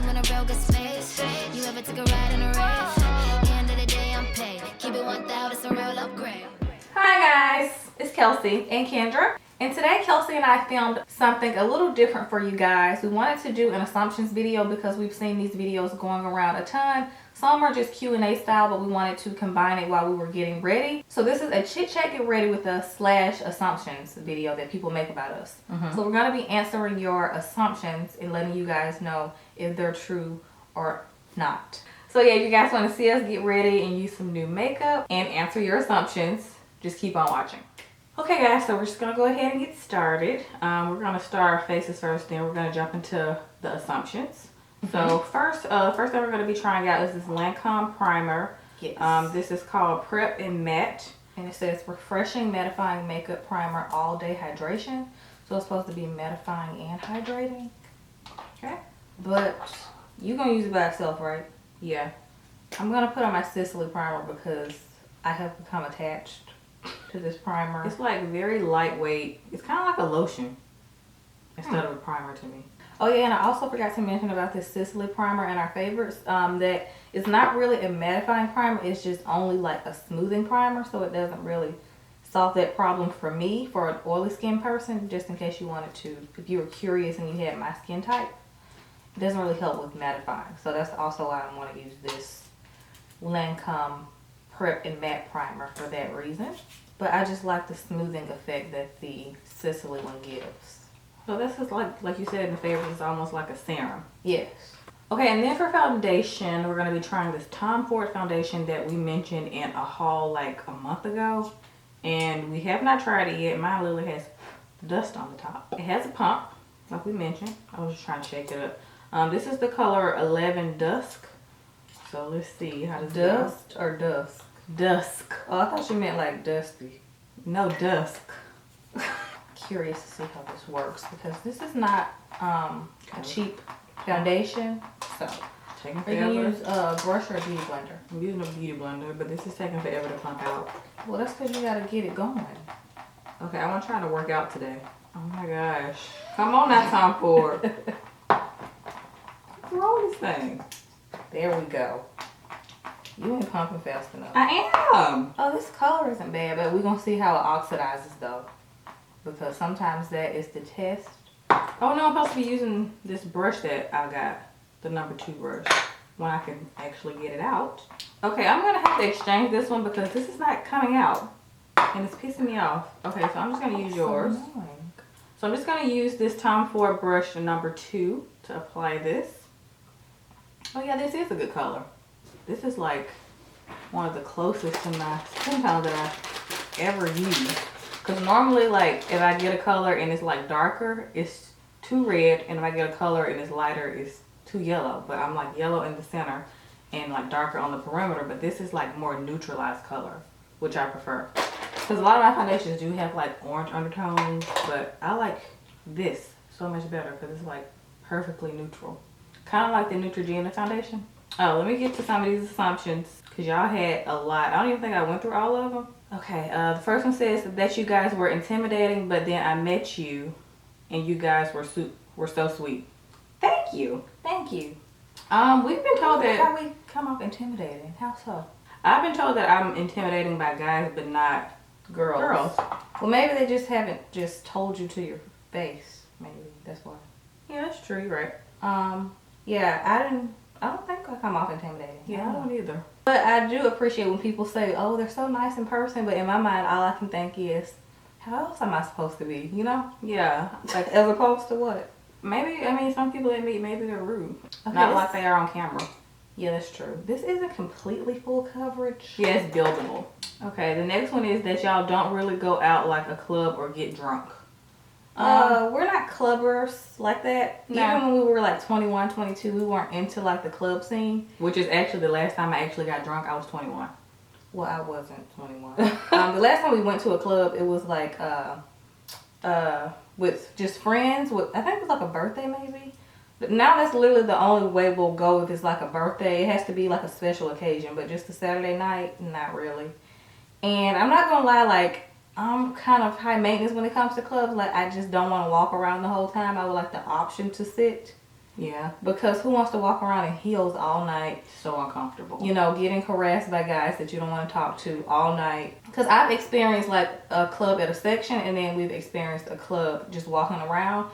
when a real good space. You ever took a ride in a rave? End of the day, I'm paid. Keep it 1,000, it's a real upgrade. Hi guys, it's Kelsey and Kendra. And today Kelsey and I filmed something a little different for you guys. We wanted to do an assumptions video because we've seen these videos going around a ton. Some are just Q&A style, but we wanted to combine it while we were getting ready. So this is a chit chat get ready with us / assumptions video that people make about us. So we're going to be answering your assumptions and letting you guys know if they're true or not. So yeah, if you guys want to see us get ready and use some new makeup and answer your assumptions, just keep on watching. Okay guys, so we're just going to go ahead and get started. We're going to start our faces first, then we're going to jump into the assumptions. So first thing we're going to be trying out is this Lancome Primer. Yes. This is called Prep and Matte. And it says refreshing mattifying makeup primer all day hydration. So it's supposed to be mattifying and hydrating. Okay. But you're going to use it by itself, right? Yeah. I'm going to put on my Sicily primer because I have become attached to this primer. It's like very lightweight. It's kind of like a lotion instead of a primer to me. Oh yeah, and I also forgot to mention about this Sicily primer and our favorites. That it's not really a mattifying primer. It's just only like a smoothing primer, so it doesn't really solve that problem for me, for an oily skin person. Just in case you wanted to, if you were curious and you had my skin type, it doesn't really help with mattifying. So that's also why I want to use this Lancome Prep and Matte Primer for that reason. But I just like the smoothing effect that the Sicily one gives. So this is like you said in the favorites, it's almost like a serum. Yes. Okay, and then for foundation, we're going to be trying this Tom Ford foundation that we mentioned in a haul like a month ago. And we have not tried it yet. Mine literally has dust on the top. It has a pump, like we mentioned. I was just trying to shake it up. This is the color 11 Dusk. So let's see how does dust or dusk? Dusk. Oh, I thought you meant like dusty. No, dusk. Curious to see how this works because this is not a cheap foundation. So taking forever. You can use a brush or a beauty blender. I'm using a beauty blender, but this is taking forever to pump out. Well, that's because you gotta get it going. Okay, I want to try to work out today. Oh my gosh. Come on now, Tom Ford. What's wrong with this thing? There we go. You ain't pumping fast enough. I am. Oh, this color isn't bad, but we're gonna see how it oxidizes though. Because sometimes that is the test. Oh no, I'm supposed to be using this brush that I got. The number 2 brush. When I can actually get it out. Okay, I'm going to have to exchange this one because this is not coming out. And it's pissing me off. Okay, so I'm just going to use yours. So I'm just going to use this Tom Ford brush number 2 to apply this. Oh yeah, this is a good color. This is like one of the closest to my skin tone that I've ever used. Because normally, like, if I get a color and it's like darker, it's too red. And if I get a color and it's lighter, it's too yellow. But I'm like yellow in the center and like darker on the perimeter. But this is like more neutralized color, which I prefer. Because a lot of my foundations do have like orange undertones. But I like this so much better because it's like perfectly neutral. Kind of like the Neutrogena foundation. Oh, let me get to some of these assumptions. Because y'all had a lot. I don't even think I went through all of them. Okay, the first one says that you guys were intimidating, but then I met you, and you guys were so sweet. Thank you, thank you. We've been told that. How we come off intimidating? How so? I've been told that I'm intimidating by guys, but not girls. Well, maybe they just haven't just told you to your face. Maybe that's why. Yeah, that's true. You're right. Yeah, I don't think I come off intimidating. Yeah, I don't either. But I do appreciate when people say, oh, they're so nice in person. But in my mind, all I can think is, how else am I supposed to be? You know? Yeah. Like, as opposed to what? Maybe, I mean, some people that meet, maybe they're rude. Okay, not like they are on camera. Yeah, that's true. This isn't completely full coverage. Yeah, it's buildable. Okay, the next one is that y'all don't really go out like a club or get drunk. We're not clubbers like that. No. Even when we were like 21, 22, we weren't into like the club scene. Which is actually the last time I actually got drunk, I was 21. Well, I wasn't 21. The last time we went to a club, it was like with just friends. I think it was like a birthday maybe. But now that's literally the only way we'll go if it's like a birthday. It has to be like a special occasion. But just a Saturday night, not really. And I'm not going to lie, like, I'm kind of high maintenance when it comes to clubs. Like, I just don't want to walk around the whole time. I would like the option to sit Yeah, because who wants to walk around in heels all night? So uncomfortable. You know, getting harassed by guys that you don't want to talk to all night. Because I've experienced like a club at a section, and then we've experienced a club just walking around,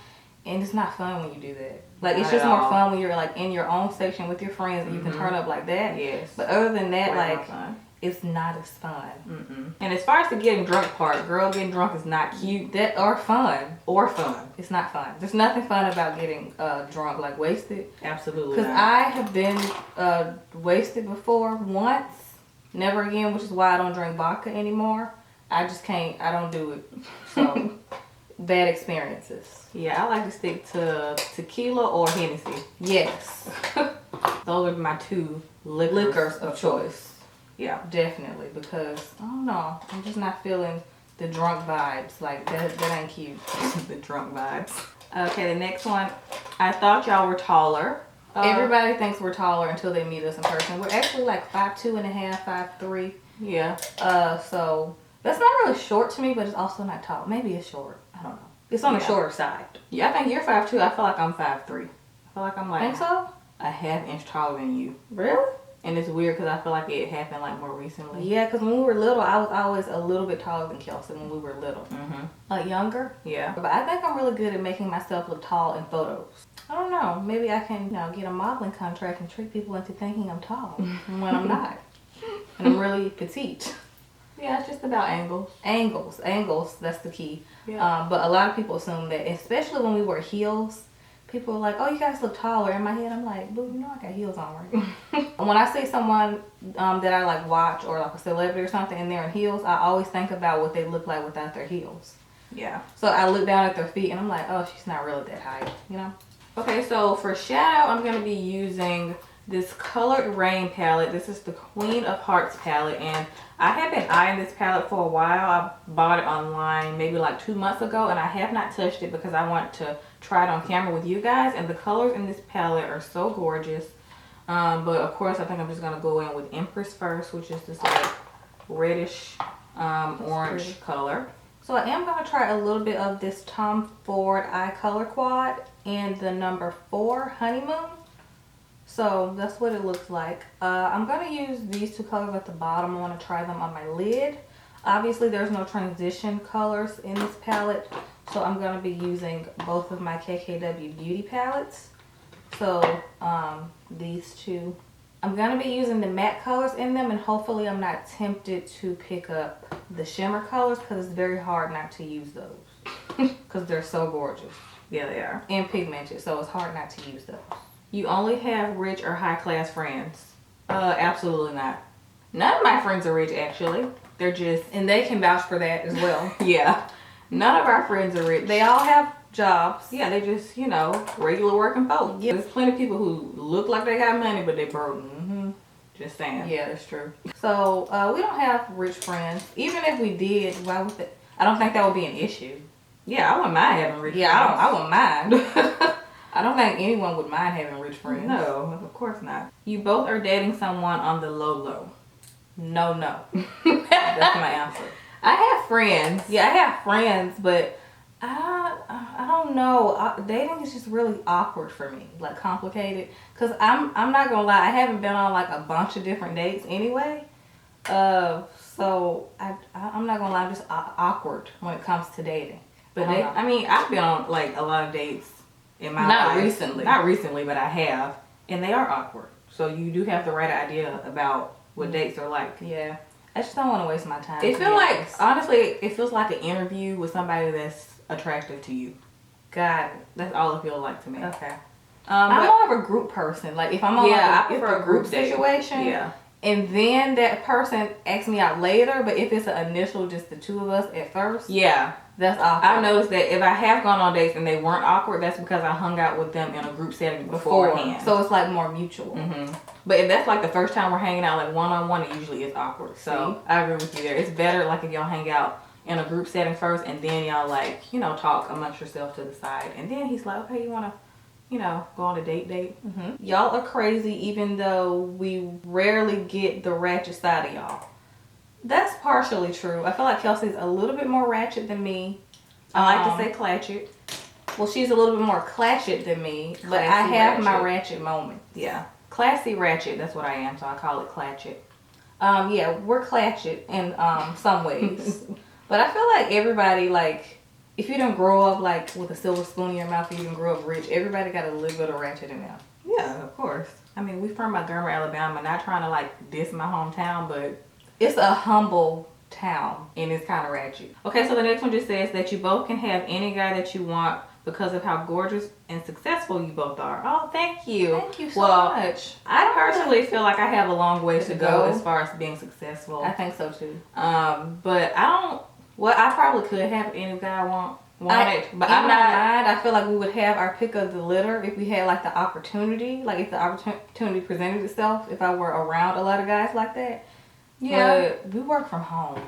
and it's not fun when you do that. Like, it's Not just at more all. fun when you're like in your own section with your friends and you can turn up like that. Yes. But other than that, Way more like, fun. it's not as fun. And as far as the getting drunk part, girl getting drunk is not cute That or fun. or fun. It's not fun. There's nothing fun about getting drunk, like wasted. Absolutely Because not. I have been wasted before once, never again, which is why I don't drink vodka anymore. I just can't, I don't do it. So, bad experiences. Yeah, I like to stick to tequila or Hennessy. Yes. Those are my two Liquors of choice. Yeah. Definitely, because, I don't know, I'm just not feeling the drunk vibes. Like, that ain't cute. The drunk vibes. Okay, the next one. I thought y'all were taller. Everybody thinks we're taller until they meet us in person. We're actually like 5'2.5", 5'3". Yeah. So that's not really short to me, but it's also not tall. Maybe it's short. I don't know. It's on the shorter side. Yeah, I think you're 5'2". I feel like I'm 5'3". I feel like I'm like Think so? a half inch taller than you. Really? And it's weird because I feel like it happened like more recently. Yeah, because when we were little, I was always a little bit taller than Kelsey when we were little. Younger. Yeah. But I think I'm really good at making myself look tall in photos. I don't know. Maybe I can, get a modeling contract and trick people into thinking I'm tall when I'm not. And I'm really petite. Yeah, it's just about angles. Angles, that's the key. Yeah. But a lot of people assume that, especially when we wear heels, people are like, oh, you guys look taller. In my head, I'm like, boo, you know I got heels on, right? When I see someone that I like watch, or like a celebrity or something, and they're in heels, I always think about what they look like without their heels. Yeah. So I look down at their feet and I'm like, oh, she's not really that high, you know? Okay, so for shadow, I'm going to be using this Colored Rain palette. This is the Queen of Hearts palette, and I have been eyeing this palette for a while. I bought it online maybe like 2 months ago, and I have not touched it because I want to try it on camera with you guys. And the colors in this palette are so gorgeous. But of course, I think I'm just going to go in with Empress first, which is this like reddish orange pretty color. So I am going to try a little bit of this Tom Ford Eye Color Quad in the number 4 Honeymoon. So that's what it looks like. I'm going to use these two colors at the bottom. I want to try them on my lid. Obviously there's no transition colors in this palette, so I'm going to be using both of my KKW Beauty palettes. So these two. I'm going to be using the matte colors in them, and hopefully I'm not tempted to pick up the shimmer colors because it's very hard not to use those because they're so gorgeous. Yeah, they are. And pigmented, so it's hard not to use those. You only have rich or high class friends? Absolutely not. None of my friends are rich, actually. They're just, And they can vouch for that as well. yeah. None of our friends are rich. They all have jobs. Yeah, they just, regular working folks. Yeah. There's plenty of people who look like they got money, but they broke. Just saying. Yeah, that's true. So we don't have rich friends. Even if we did, why would it? I don't think that would be an issue. Yeah, I wouldn't mind having rich Yeah, friends. I wouldn't mind. I don't think anyone would mind having rich friends. No, of course not. You both are dating someone on the low. No. That's my answer. I have friends. Yeah, I have friends, but I don't know. Dating is just really awkward for me, like complicated. Cause I'm not gonna lie, I haven't been on like a bunch of different dates anyway. So I'm not gonna lie, I'm just awkward when it comes to dating. But I've been on like a lot of dates in my Not life. recently. Not recently, but I have. And they are awkward. So you do have the right idea about what dates are like. Yeah, I just don't want to waste my time. It feels like, honestly, it feels like an interview with somebody that's attractive to you. God, That's all it feels like to me. okay. But I'm more of a group person. Like if I'm on I if prefer a group date. situation, Yeah. and then that person asks me out later, but if it's an initial, just the two of us at first, Yeah. that's awkward. I've noticed that if I have gone on dates and they weren't awkward, that's because I hung out with them in a group setting beforehand. So it's like more mutual. But if that's like the first time we're hanging out like one-on-one, it usually is awkward. So I agree with you there. It's better like if y'all hang out in a group setting first and then y'all like, talk amongst yourself to the side. And then he's like, okay, you want to, go on a date? Y'all are crazy even though we rarely get the ratchet side of y'all. That's partially true. I feel like Kelsey's a little bit more ratchet than me. I like to say clatchet. Well, she's a little bit more clatchet than me, but I Classy have my ratchet. ratchet moments. Yeah. Classy ratchet, that's what I am, so I call it clatchet. Yeah, we're clatchet in some ways. But I feel like everybody, like, if you don't grow up like with a silver spoon in your mouth, or you didn't grow up rich, everybody got a little bit of ratchet in them. Yeah, of course. I mean, we from Montgomery, Alabama. Not trying to like diss my hometown, but It's a humble town. and it's kind of ratchet. Okay, so the next one just says that you both can have any guy that you want because of how gorgeous and successful you both are. Oh, thank you. Thank you so Well, much. I personally feel like I have a long ways to go Go. as far as being successful. I think so too. But I don't. Well, I probably could have any guy I wanted, but I'm in not. my mind, I feel like we would have our pick of the litter if we had like the opportunity, like if the opportunity presented itself. If I were around a lot of guys like that, but we work from home,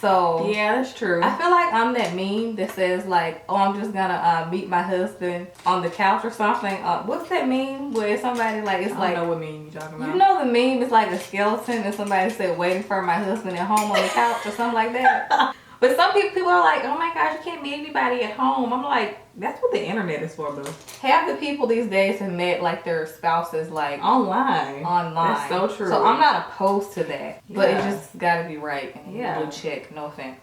so Yeah, that's true. I feel like I'm that meme that says like, oh, I'm just gonna meet my husband on the couch or something. What's that meme where somebody like it's I like, don't know what meme you're talking about. you know, the meme is like a skeleton and somebody said waiting for my husband at home on the couch or something like that. But some people are like, oh my gosh, you can't meet anybody at home. I'm like, That's what the internet is for, boo. half the people these days have met like their spouses like Online. online. That's so true. So I'm not opposed to that, but it Yeah. just gotta be right. And Yeah. blue check, no offense.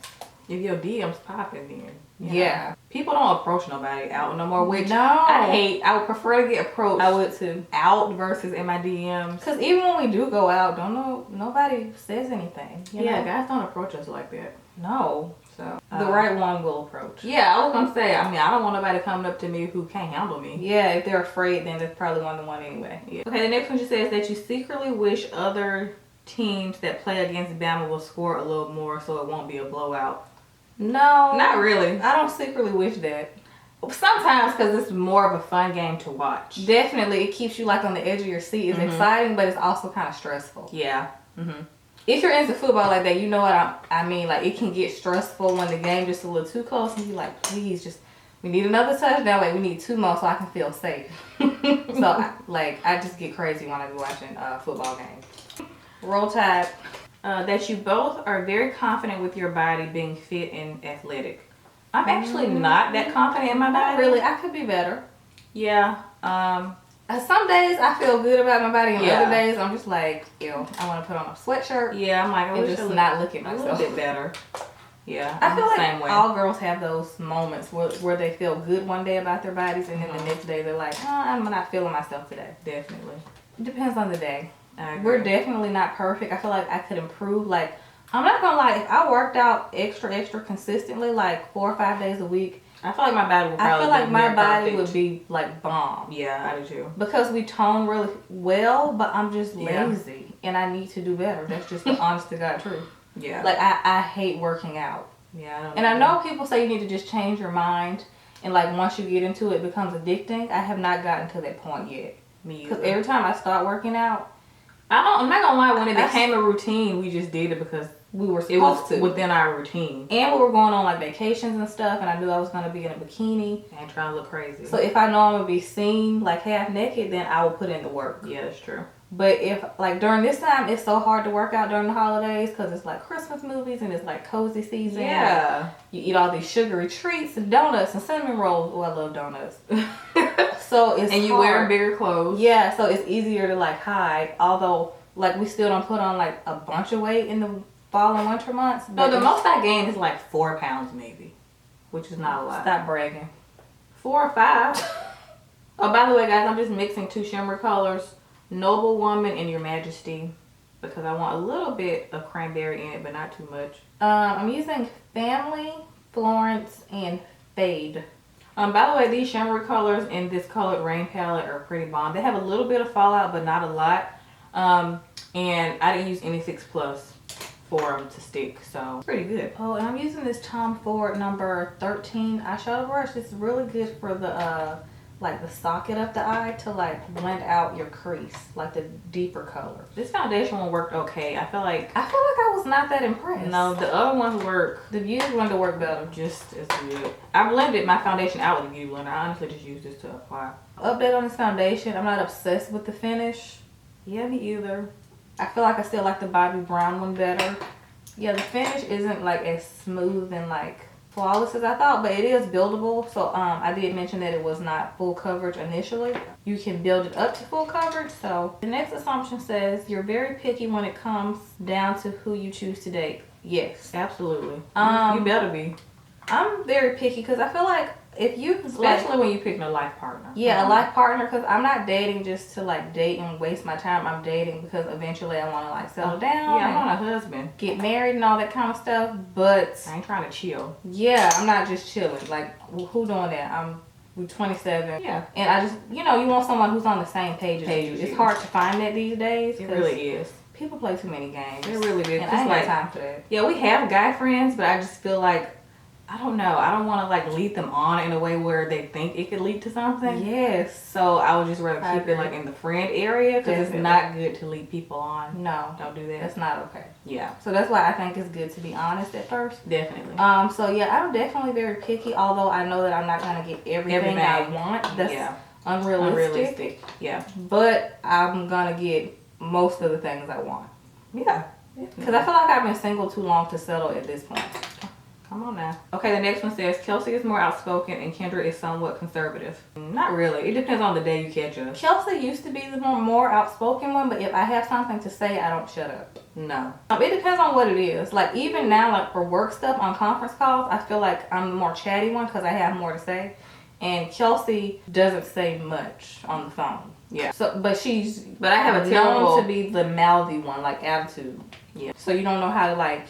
If your DM's popping, then you know. Yeah. People don't approach nobody out no more, which No. I hate. I would prefer to get approached I would too. out versus in my DMs. Cause even when we do go out, nobody says anything. You Yeah, know? guys don't approach us like that. No. So The right one will approach. Yeah, I was gonna say. I mean, I don't want nobody coming up to me who can't handle me. Yeah, if they're afraid, then that's probably the one anyway. Yeah. Okay, the next one just says that you secretly wish other teams that play against Bama will score a little more so it won't be a blowout. No. Not really. I don't secretly wish that. Sometimes because it's more of a fun game to watch. Definitely, it keeps you like on the edge of your seat. It's exciting, but it's also kind of stressful. Yeah. If you're into football like that, you know what I mean. Like, it can get stressful when the game just a little too close, and you're like, please, just we need another touchdown. Wait, we need 2 more so I can feel safe. So, I just get crazy when I be watching football games. Roll Tide. That you both are very confident with your body being fit and athletic. I'm actually not that confident in my Not body. really. I could be better. Yeah. Some days I feel good about my body, and Yeah. other days I'm just like, ew, I want to put on a sweatshirt Yeah, I'm like, I and wish just I looked not look at a little myself. bit better. Yeah, I I'm feel the like same way. all girls have those moments where they feel good one day about their bodies, and then the next day they're like, I'm not feeling myself today. Definitely. It depends on the day. I agree. We're definitely not perfect. I feel like I could improve. Like, I'm not gonna lie, if I worked out extra consistently, like 4 or 5 days a week, I feel like my body would probably I feel like be my near body perfect. would be like bomb. Yeah, I do too. Because we tone really well, but I'm just Yeah. lazy and I need to do better. That's just the honest to God truth. Yeah. Like, I hate working out. Yeah, I don't And I know people say you need to just change your mind, and like once you get into it, it becomes addicting. I have not gotten to that point yet. Me Because either. every time I start working out, I'm not gonna lie, when it became a routine, we just did it because we were it was supposed to. within our routine. And we were going on like vacations and stuff, and I knew I was going to be in a bikini. And trying to look crazy. So if I know I'm going to be seen like half naked, then I will put in the work. Yeah, that's true. But if like during this time, it's so hard to work out during the holidays because it's like Christmas movies and it's like cozy season. Yeah. You eat all these sugary treats and donuts and cinnamon rolls. Oh, I love donuts. So it's And you hard. wear bigger clothes. Yeah, so it's easier to like hide. Although like we still don't put on like a bunch of weight in the fall and winter months. No, But the most I gained is like 4 pounds maybe, which is not a lot. Stop bragging. 4 or 5. Oh, by the way, guys, I'm just mixing 2 shimmer colors, Noble Woman and Your Majesty, because I want a little bit of cranberry in it, but not too much. I'm using Family, Florence, and Fade. By the way, these shimmer colors in this colored rain palette are pretty bomb. They have a little bit of fallout, but not a lot. And I didn't use any 6 Plus for them to stick, so it's pretty good. Oh, and I'm using this Tom Ford number 13 eyeshadow brush. It's really good for the like the socket of the eye to like blend out your crease, like the deeper color. This foundation one worked okay. I feel like I was not that impressed. no, the other ones work the beauty blender worked better. just as good. I blended my foundation out with the beauty blender. I honestly just used this to apply. Update on this foundation. I'm not obsessed with the finish. Yeah, me either. I feel like I still like the Bobbi Brown one better. Yeah, the finish isn't like as smooth and like flawless as I thought, but it is buildable. So I did mention that it was not full coverage initially. You can build it up to full coverage. So the next assumption says you're very picky when it comes down to who you choose to date. Yes, absolutely. You better be. I'm very picky because I feel like if you, especially when you're picking a life partner. Yeah, a life partner, because I'm not dating just to like date and waste my time. I'm dating because eventually I want to like settle down. Yeah, I want a husband. Get married and all that kind of stuff. But I ain't trying to chill. Yeah, I'm not just chilling. Like, who doing that? We're 27. Yeah. And I just, you want someone who's on the same page as you. It's hard to find that these days. It really is. People play too many games. It really is. And I ain't got time for that. Yeah, we have guy friends, but I just feel like, I don't know. I don't want to like lead them on in a way where they think it could lead to something. Yes. So I would just rather keep it like in the friend area because it's not good to lead people on. No. Don't do that. That's not okay. Yeah. So that's why I think it's good to be honest at first. Definitely. So yeah, I'm definitely very picky, although I know that I'm not going to get everything I want. That's unrealistic. Yeah. But I'm going to get most of the things I want. Yeah. Because I feel like I've been single too long to settle at this point. Come on now. Okay, the next one says Kelsey is more outspoken and Kendra is somewhat conservative. Not really. It depends on the day you catch us. Kelsey used to be the more outspoken one, but if I have something to say, I don't shut up. No. It depends on what it is. Like even now, like for work stuff on conference calls, I feel like I'm the more chatty one because I have more to say. And Kelsey doesn't say much on the phone. Yeah. So, but I have a terrible known to be the mouthy one, like attitude. Yeah. So you don't know how to like,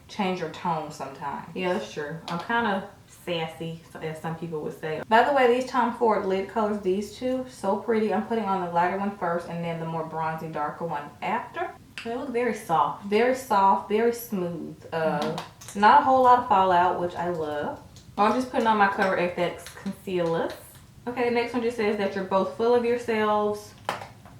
change your tone sometimes. Yeah, that's true. I'm kind of sassy, as some people would say. By the way, these Tom Ford lid colors, these two, so pretty. I'm putting on the lighter one first and then the more bronzy, darker one after. They look very soft. Very soft, very smooth. Not a whole lot of fallout, which I love. I'm just putting on my Cover FX concealer. Okay, the next one just says that you're both full of yourselves.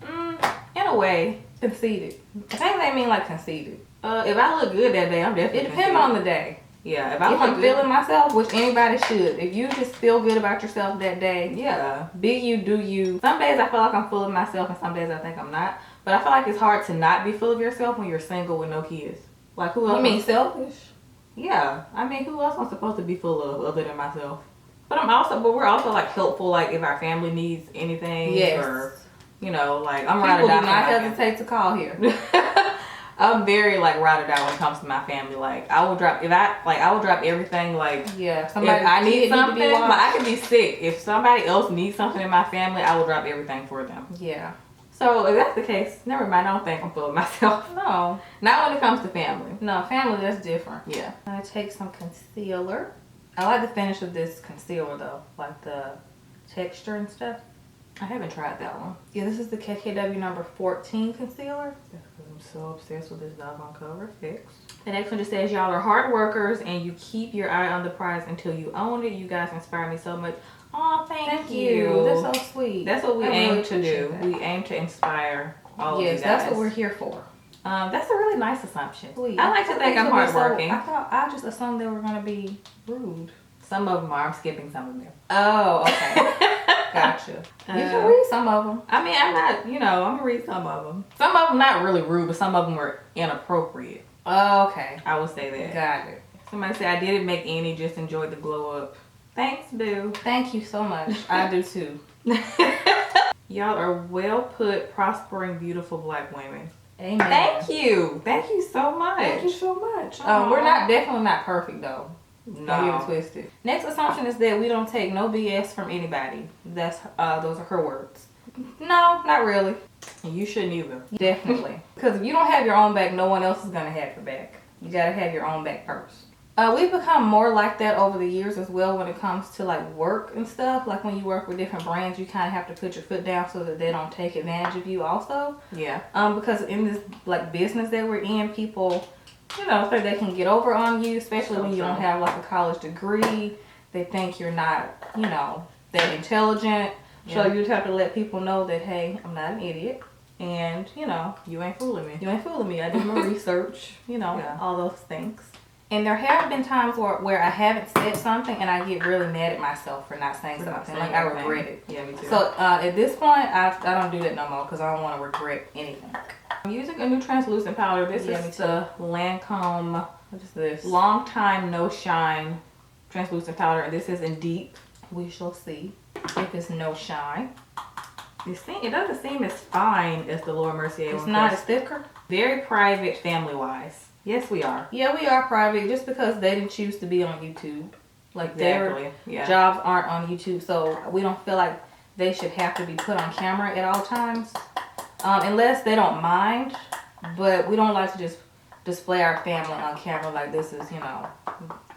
In a way. Conceited. I think they mean like conceited. If I look good that day, I'm definitely It depends on the day. Yeah, if I'm feeling myself, which anybody should. If you just feel good about yourself that day, yeah, be you, do you. Some days I feel like I'm full of myself and some days I think I'm not. But I feel like it's hard to not be full of yourself when you're single with no kids. Like who else? You mean selfish? Yeah. I mean, who else I'm supposed to be full of other than myself? But we're also like helpful, like if our family needs anything. Yes. Or, like I'm ride or die. Do not hesitate to call here. I'm very like ride or die when it comes to my family. Like I will drop everything. Like if I need something, I could be sick. If somebody else needs something in my family, I will drop everything for them. Yeah. So if that's the case, never mind. I don't think I'm full of myself. No, not when it comes to family. No, family that's different. Yeah. I'm gonna take some concealer. I like the finish of this concealer though, like the texture and stuff. I haven't tried that one. Yeah, this is the KKW number 14 concealer. I'm so obsessed with this doggone Cover FX. The next one just says, y'all are hard workers and you keep your eye on the prize until you own it. You guys inspire me so much. Oh, thank you. That's so sweet. That's what we aim to do. We aim to inspire all of you guys. Yes, that's what we're here for. That's a really nice assumption. Sweet. I like to think I'm hardworking. I just assumed they were going to be rude. Some of them are. I'm skipping some of them. Oh, okay. Gotcha. You can read some of them. I mean, I'm not, I'm going to read some of them. Some of them not really rude, but some of them were inappropriate. Oh, okay. I would say that. Got it. Somebody said, I didn't make any, just enjoyed the glow up. Thanks, boo. Thank you so much. I do too. Y'all are well put, prospering, beautiful black women. Amen. Thank you. Thank you so much. Thank you so much. We're definitely not perfect though. No. Don't get it twisted. Next assumption is that we don't take no BS from anybody. Those are her words. No, not really. And you shouldn't either. Definitely. Because if you don't have your own back, no one else is gonna have your back. You gotta have your own back first. We've become more like that over the years as well when it comes to like work and stuff. Like when you work with different brands, you kind of have to put your foot down so that they don't take advantage of you also. Yeah. Because in this like business that we're in, people, think they can get over on you, especially when you don't have like a college degree. They think you're not, that intelligent. Yeah. So you just have to let people know that, hey, I'm not an idiot. And, you ain't fooling me. You ain't fooling me. I do my research, all those things. And there have been times where I haven't said something and I get really mad at myself for not saying something. Like I regret it. Yeah, me too. So at this point, I don't do that no more because I don't want to regret anything. I'm using a new translucent powder. This is the Lancome, what is this? Long Time No Shine translucent powder, and this is in deep. We shall see if it's no shine. It doesn't seem as fine as the Laura Mercier one. It's not as thicker. Very private, family-wise. Yes, we are. Yeah, we are private just because they didn't choose to be on YouTube. Like Exactly. their jobs aren't on YouTube, so we don't feel like they should have to be put on camera at all times. Unless they don't mind, but we don't like to just display our family on camera like this is, you know,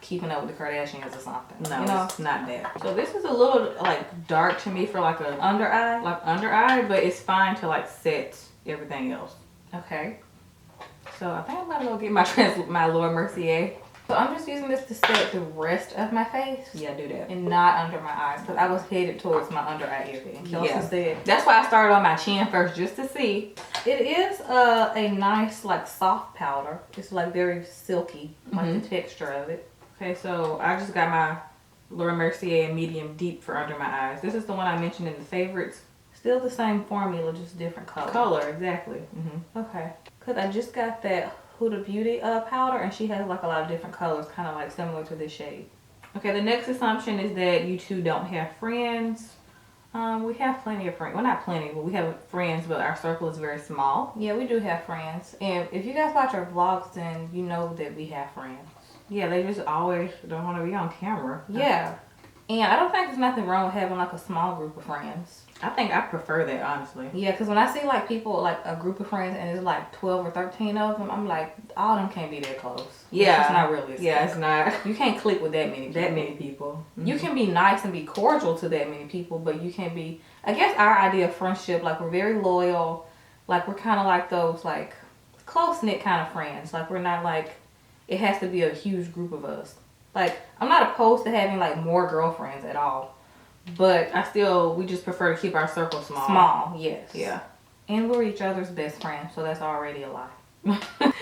keeping up with the Kardashians or something. No, you know? it's not that. So this is a little like dark to me for like a under eye, but it's fine to like set everything else. Okay. So I think I'm gonna go get my Laura Mercier. So I'm just using this to set the rest of my face. Yeah, do that. And not under my eyes, because I was headed towards my under eye area. And Kelsey said that's why I started on my chin first, just to see. it is a nice like soft powder. It's like very silky, like the texture of it. Okay, so I just got my Laura Mercier medium deep for under my eyes. This is the one I mentioned in the favorites. Still the same formula, just different color. Color, exactly. Okay. Because I just got that Huda Beauty powder, and she has like a lot of different colors, kind of like similar to this shade. Okay, the next assumption is that you two don't have friends. We have plenty of friends. Well, not plenty, but we have friends, but our circle is very small. Yeah, we do have friends. And if you guys watch our vlogs, then you know that we have friends. Yeah, they just always don't want to be on camera. Yeah. And I don't think there's nothing wrong with having like a small group of friends. I think I prefer that, honestly. Yeah, because when I see like people, like a group of friends, and there's like 12 or 13 of them, I'm like, all of them can't be that close. Yeah. It's not realistic. Yeah, it's not. You can't click with that many people. You can be nice and be cordial to that many people, but you can't be, I guess our idea of friendship, like we're very loyal. Like we're kind of like those like close-knit kind of friends. Like we're not like, it has to be a huge group of us. Like I'm not opposed to having like more girlfriends at all. But we just prefer to keep our circle small. Small, yes. Yeah. And we're each other's best friends, so that's already a lie.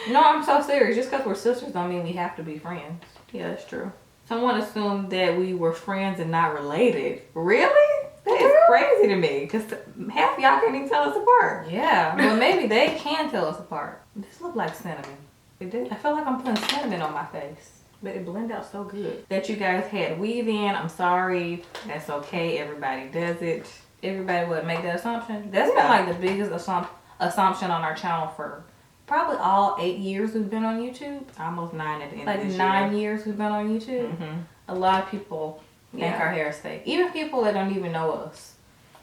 No, I'm so serious. Just because we're sisters don't mean we have to be friends. Yeah, that's true. Someone assumed that we were friends and not related. Really? That is crazy to me, because half y'all can't even tell us apart. Yeah, but maybe they can tell us apart. This looks like cinnamon. It did. I feel like I'm putting cinnamon on my face. But it blended out so good. That you guys had weave in, I'm sorry. That's okay, everybody does it. Everybody would make that assumption. That's been like the biggest assumption on our channel for probably all 8 years we've been on YouTube. Almost 9 at the end of like this 9 year. years we've been on YouTube. A lot of people think our hair is fake. Even people that don't even know us,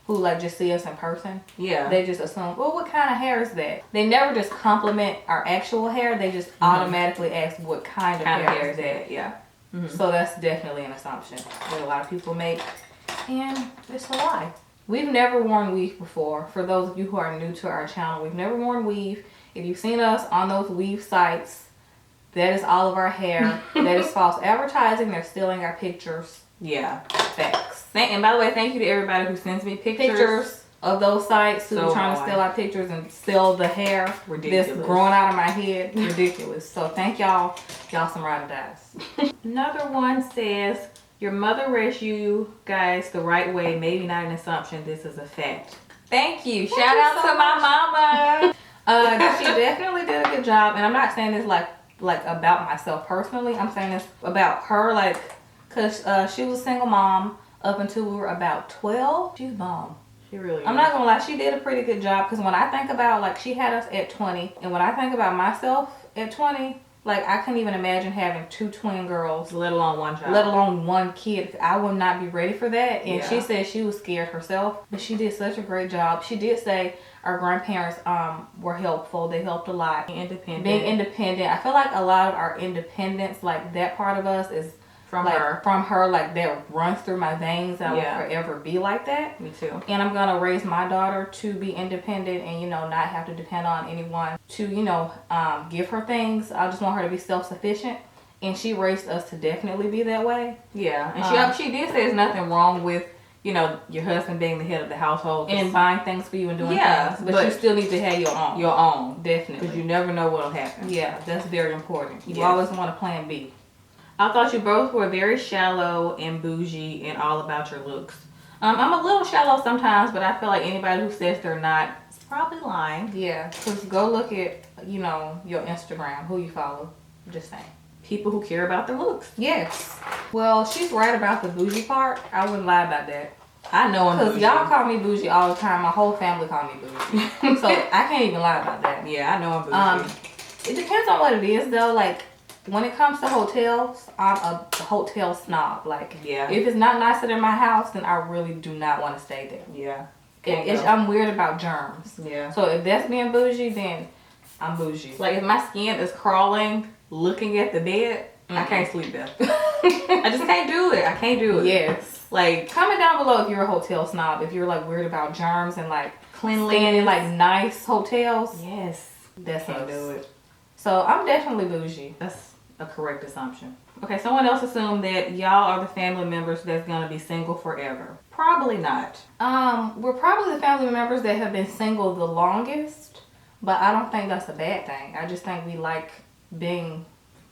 who like just see us in person. Yeah. They just assume, well, what kind of hair is that? They never just compliment our actual hair. They just automatically ask what kind of hair is that. Yeah. So that's definitely an assumption that a lot of people make. And it's a lie. We've never worn weave before. For those of you who are new to our channel, we've never worn weave. If you've seen us on those weave sites, that is all of our hair. That is false advertising. They're stealing our pictures. Yeah. Facts. And by the way, thank you to everybody who sends me pictures of those sites who So are trying to steal our pictures and sell the hair Ridiculous. that's growing out of my head. Ridiculous. So thank y'all. Y'all some ride or dies. Another one says, your mother raised you guys the right way. Maybe not an assumption. This is a fact. Thank you. Shout out to my mama. She definitely did a good job. And I'm not saying this like about myself personally. I'm saying this about her, like, because she was a single mom up until we were about 12. She's bomb. She really is. I'm not gonna lie, she did a pretty good job, because when I think about, like, she had us at 20, and when I think about myself at 20, like, I couldn't even imagine having 2 twin girls, let alone one child, let alone 1 kid. I would not be ready for that. And Yeah. she said she was scared herself, but she did such a great job. She did say our grandparents were helpful. They helped a lot. Being independent. I feel like a lot of our independence, like, that part of us is from her, like, that runs through my veins. I will forever be like that. Me too. And I'm gonna raise my daughter to be independent and, you know, not have to depend on anyone to, you know, give her things. I just want her to be self-sufficient, and she raised us to definitely be that way. Yeah. And she did say there's nothing wrong with, you know, your husband being the head of the household and buying things for you and doing things, but you still need to have your own. Definitely, because you never know what'll happen. Yeah, that's very important. You always want a plan B. I thought you both were very shallow and bougie and all about your looks. I'm a little shallow sometimes, but I feel like anybody who says they're not is probably lying. Yeah, because go look at, you know, your Instagram, who you follow. Just saying. people who care about their looks. Yes. Well, she's right about the bougie part. I wouldn't lie about that. I know I'm Because bougie. y'all call me bougie all the time. My whole family call me bougie. So I can't even lie about that. Yeah, I know I'm bougie. It depends on what it is though. Like when it comes to hotels, I'm a hotel snob. Like Yeah. if it's not nicer than my house, then I really do not want to stay there. Yeah. I'm weird about germs. Yeah. So if that's being bougie, then I'm bougie. Like if my skin is crawling looking at the bed, I can't sleep there. I just can't do it. I can't do it. Yes. Like Comment down below if you're a hotel snob. If you're like weird about germs and like cleanliness. staying in like nice hotels. Yes. That's Can't us. do it. So I'm definitely bougie. That's a correct assumption. Okay, someone else assumed that y'all are the family members that's gonna be single forever. Probably not. We're probably the family members that have been single the longest, but I don't think that's a bad thing. I just think we like being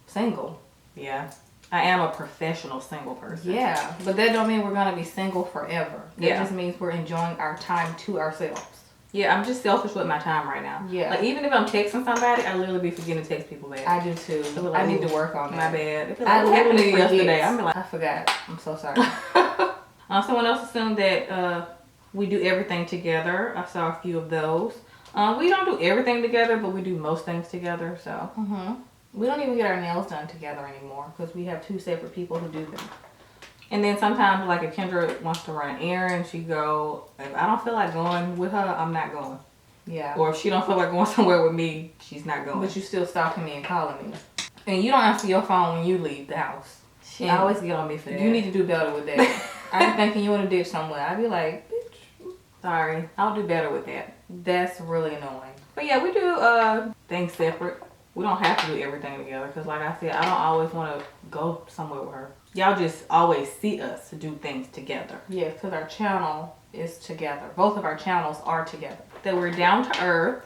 single. Yeah. I am a professional single person. Yeah, but that don't mean we're gonna be single forever. That Yeah. just means we're enjoying our time to ourselves. Yeah, I'm just selfish with my time right now. Yeah. Like even if I'm texting somebody, I literally be forgetting to text people back. I do too. be like, I need "Ooh, to work on My that. bad. It feel I like, what happened to literally you yesterday? forget. I'm like, I forgot. I'm so sorry. someone else assumed that we do everything together. I saw a few of those. We don't do everything together, but we do most things together. So We don't even get our nails done together anymore because we have two separate people who do them. and then sometimes like if Kendra wants to run an errand, she go. If I don't feel like going with her, I'm not going. Yeah. Or if she don't feel like going somewhere with me, she's not going. But you still stalking me and calling me. And you don't answer your phone when you leave the house. She always get on me for that. You need to do better with that. I be thinking you in a ditch somewhere. I'd be like, bitch, Sorry, I'll do better with that. that's really annoying. But yeah, we do things separate. We don't have to do everything together because like I said, I don't always want to go somewhere with her. Y'all just always see us do things together. Yeah, because our channel is together. Both of our channels are together. That we're down to earth.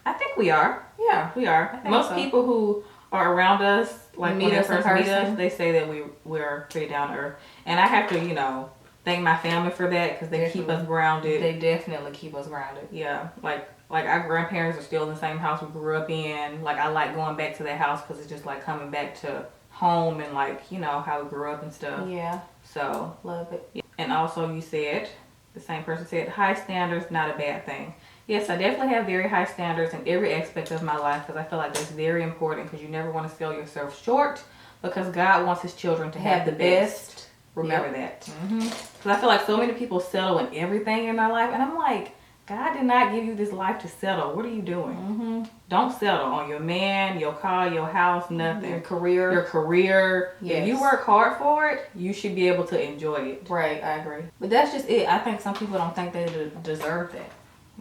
I think we are. Yeah. We are. think Most so. people who are around us, like Meet when they us in first meet person. us, they say that we're pretty down to earth. And I have to, thank my family for that because they keep us grounded. They definitely keep us grounded. Yeah, like our grandparents are still in the same house we grew up in. Like I like going back to that house because it's just like coming back to home and like how we grew up and stuff. Yeah, So love it. yeah. And also you said, the same person said, high standards not a bad thing. Yes, I definitely have very high standards in every aspect of my life because I feel like that's very important because you never want to sell yourself short because God wants his children to have the best. Remember that. Because I feel like so many people settle in everything in their life and I'm like, God did not give you this life to settle. What are you doing? Don't settle on your man, your car, your house, nothing. Your career. Your career. Yes. If you work hard for it, you should be able to enjoy it. Right, I agree. But that's just it. I think some people don't think they deserve that.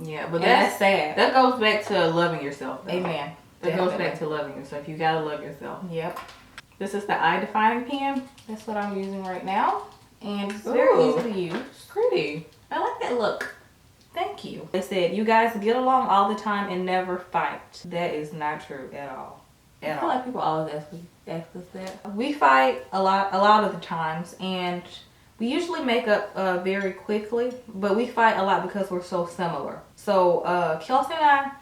Yeah, but And that's sad. That goes back to loving yourself. Though. Amen. That goes Definitely. back to loving yourself. You gotta love yourself. Yep. This is the eye defining pen. That's what I'm using right now. And it's Ooh. very easy to use. Pretty. I like that look. Thank you. They said, you guys get along all the time and never fight. That is not true at all. I feel like people always ask us that. We fight a lot of the times, and we usually make up very quickly, but we fight a lot because we're so similar. So Kelsey and I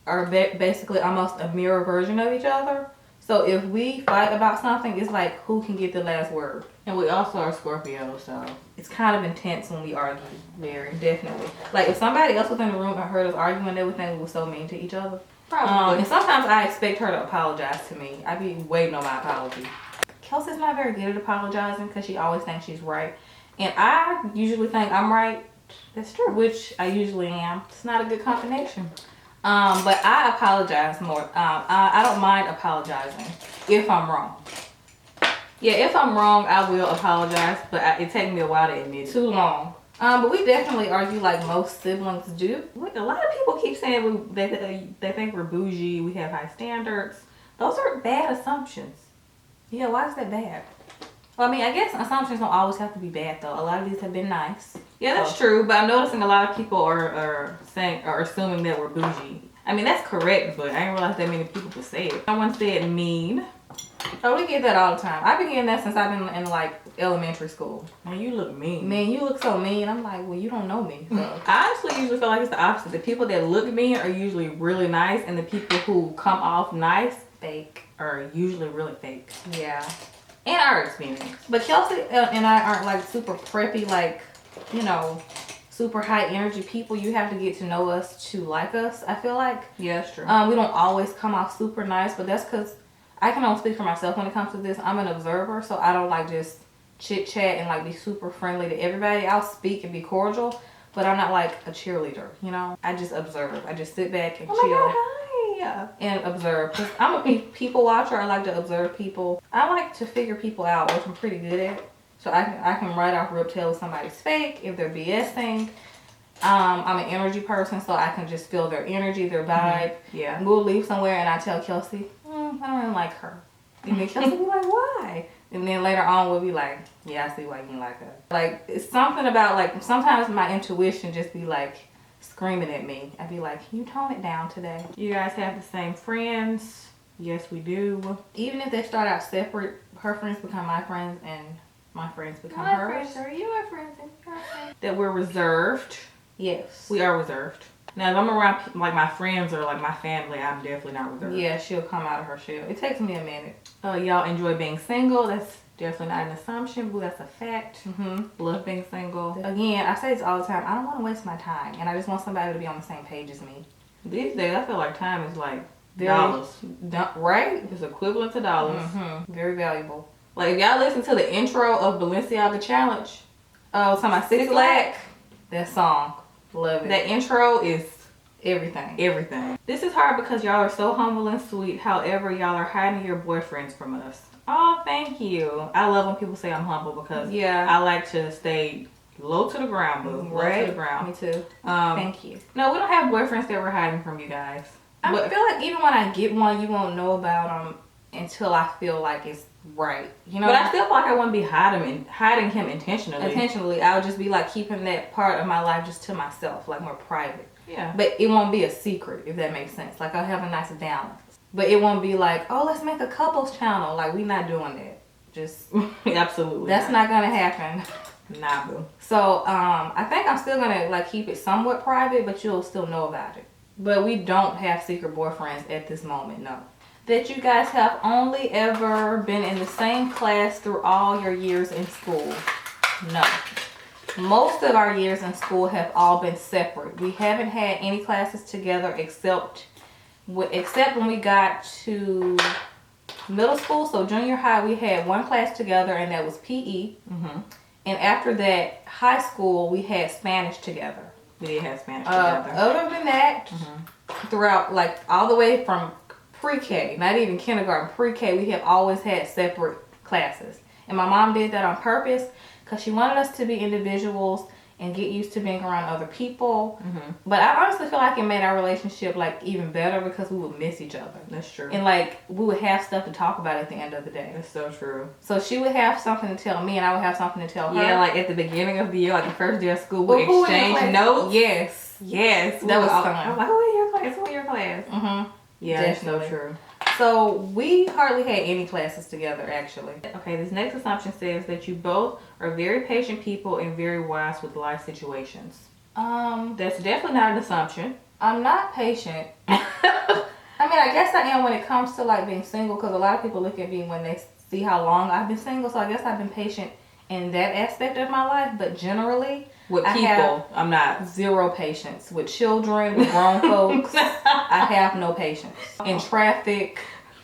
are basically almost a mirror version of each other. So if we fight about something, it's like who can get the last word. And we also are Scorpio, so It's kind of intense when we argue. Very, definitely. Like if somebody else was in the room and heard us arguing, they would think we were so mean to each other. probably. And sometimes I expect her to apologize to me. I be waiting on my apology. Kelsey's not very good at apologizing because she always thinks she's right. And I usually think I'm right. That's true. Which I usually am. It's not a good combination. But I apologize more. I don't mind apologizing if I'm wrong. Yeah, if I'm wrong, I will apologize, but it takes me a while to admit it. Too long. But we definitely argue like most siblings do. A lot of people keep saying they think we're bougie, we have high standards. Those are bad assumptions. Yeah, why is that bad? Well, I mean, I guess assumptions don't always have to be bad though. A lot of these have been nice. Yeah, that's true, but I'm noticing a lot of people are assuming that we're bougie. I mean, that's correct, but I didn't realize that many people would say it. Someone said mean. Oh, we get that all the time. I've been getting that since I've been in like elementary school. Man, you look mean. Man, you look so mean. I'm like, well, you don't know me. So. I honestly usually feel like it's the opposite. The people that look mean are usually really nice, and the people who come off nice fake, or usually really fake. Yeah. In our experience. But Kelsey and I aren't like super preppy, like, you know, super high energy people. You have to get to know us to like us, I feel like. Yeah, that's true. We don't always come off super nice, but that's because I can only speak for myself when it comes to this. I'm an observer, so I don't like just chit chat and like be super friendly to everybody. I'll speak and be cordial, but I'm not like a cheerleader, you know? I just observe. I just sit back and chill. God, hi. And observe. 'Cause I'm a people watcher. I like to observe people. I like to figure people out, which I'm pretty good at. So I can write off real tell if somebody's fake, if they're BSing. I'm an energy person, so I can just feel their energy, their vibe. Yeah. We'll leave somewhere and I tell Kelsey, I don't really like her. And then Kelsey will be like, why? And then later on we'll be like, yeah, I see why you didn't like her. Like, it's something about, like, sometimes my intuition just be like screaming at me. I'd be like, can you tone it down today? You guys have the same friends? Yes, we do. Even if they start out separate, her friends become my friends and my friends become hers. You are friends and your friends. That we're reserved. Yes. We are reserved. Now, if I'm around like my friends or like my family, I'm definitely not reserved. Yeah, she'll come out of her shell. It takes me a minute. Y'all enjoy being single. That's definitely not an assumption, but that's a fact. Mm-hmm. Love being single. Again, I say this all the time. I don't want to waste my time, and I just want somebody to be on the same page as me. These days, I feel like time is like Very, dollars. Right? It's equivalent to dollars. Mm-hmm. Very valuable. Like, if y'all listen to the intro of Balenciaga Challenge, Oh, talking about Six Lack? That song. Love it. that intro is Everything. everything. This is hard because y'all are so humble and sweet. However, y'all are hiding your boyfriends from us. Oh, thank you. I love when people say I'm humble because Yeah. I like to stay low to the ground, boo. Low Right? to To the ground. Me too. Thank Thank you. No, we don't have boyfriends that we're hiding from you guys. I But feel like even when I get one, you won't know about them until I feel like it's right. You know? But I still feel like I wouldn't be hiding him intentionally. Intentionally, I would just be like keeping that part of my life just to myself, like more private. Yeah. But it won't be a secret, if that makes sense. Like, I'll have a nice balance. But it won't be like, oh, let's make a couples channel. Like, we not doing that. Just, Absolutely. that's not gonna happen. Nah, boo. So, I think I'm still gonna, like, keep it somewhat private, but you'll still know about it. But we don't have secret boyfriends at this moment, no. That you guys have only ever been in the same class through all your years in school? No. Most of our years in school have all been separate. We haven't had any classes together except when we got to middle school. So junior high, we had one class together, and that was PE. Mm-hmm. And after that, high school, we had Spanish together. We did have Spanish together. Other than that, throughout, like, all the way from pre-K, not even kindergarten, pre-K, we have always had separate classes. And my mom did that on purpose because she wanted us to be individuals and get used to being around other people. Mm-hmm. But I honestly feel like it made our relationship, like, even better because we would miss each other. That's true. And, like, we would have stuff to talk about at the end of the day. That's so true. So she would have something to tell me and I would have something to tell her. Yeah, like at the beginning of the year, like the first day of school, Well, we who in your exchange class? notes. Yes. Yes. That was fun. I'm like, who in your class? Who in your class? Mm-hmm. Yeah, Definitely. that's so true. So we hardly had any classes together, actually. Okay, this next assumption says that you both are very patient people and very wise with life situations. That's definitely not an assumption. I'm not patient. I mean, I guess I am when it comes to, like, being single, because a lot of people look at me when they see how long I've been single. So I guess I've been patient in that aspect of my life. But generally, With I people, have I'm not. zero patience. With children, with grown folks, I have no patience. In traffic,